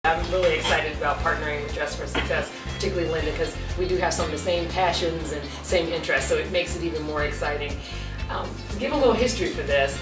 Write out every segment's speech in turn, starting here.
I'm really excited about partnering with Dress for Success, particularly Linda, because we do have some of the same passions and same interests, so it makes it even more exciting. To give a little history for this,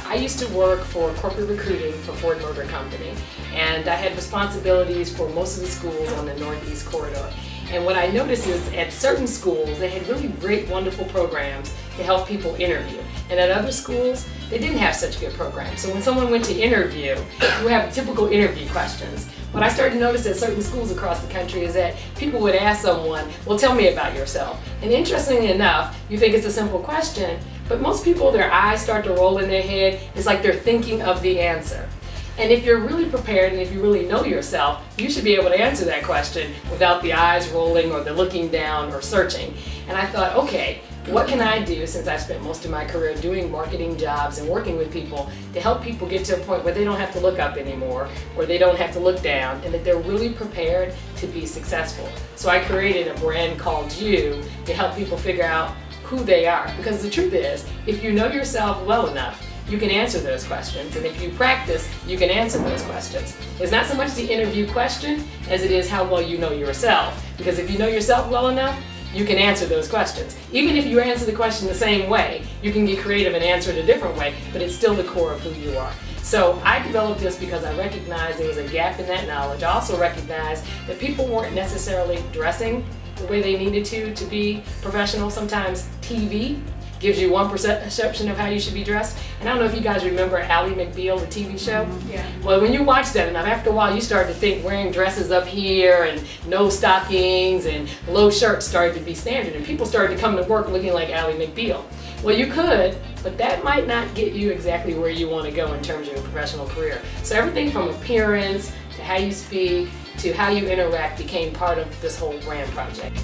I used to work for corporate recruiting for Ford Motor Company, and I had responsibilities for most of the schools on the Northeast Corridor. And what I noticed is at certain schools, they had really great, wonderful programs to help people interview. And at other schools, they didn't have such good programs. So when someone went to interview, you have typical interview questions. What I started to notice at certain schools across the country is that people would ask someone, well, tell me about yourself. And interestingly enough, you think it's a simple question, but most people, their eyes start to roll in their head. It's like they're thinking of the answer. And if you're really prepared and if you really know yourself, you should be able to answer that question without the eyes rolling or the looking down or searching. And I thought, okay, what can I do, since I spent most of my career doing marketing jobs and working with people, to help people get to a point where they don't have to look up anymore, or they don't have to look down, and that they're really prepared to be successful. So I created a brand called You to help people figure out who they are. Because the truth is, if you know yourself well enough, you can answer those questions, and if you practice, you can answer those questions. It's not so much the interview question as it is how well you know yourself. Because if you know yourself well enough, you can answer those questions. Even if you answer the question the same way, you can get creative and answer it a different way, but it's still the core of who you are. So I developed this because I recognized there was a gap in that knowledge. I also recognized that people weren't necessarily dressing the way they needed to be professional. Sometimes TV gives you one perception of how you should be dressed. And I don't know if you guys remember Ally McBeal, the TV show. Yeah. Well, when you watch that enough, after a while you start to think wearing dresses up here and no stockings and low shirts started to be standard, and people started to come to work looking like Ally McBeal. Well, you could, but that might not get you exactly where you want to go in terms of your professional career. So everything from appearance to how you speak to how you interact became part of this whole brand project.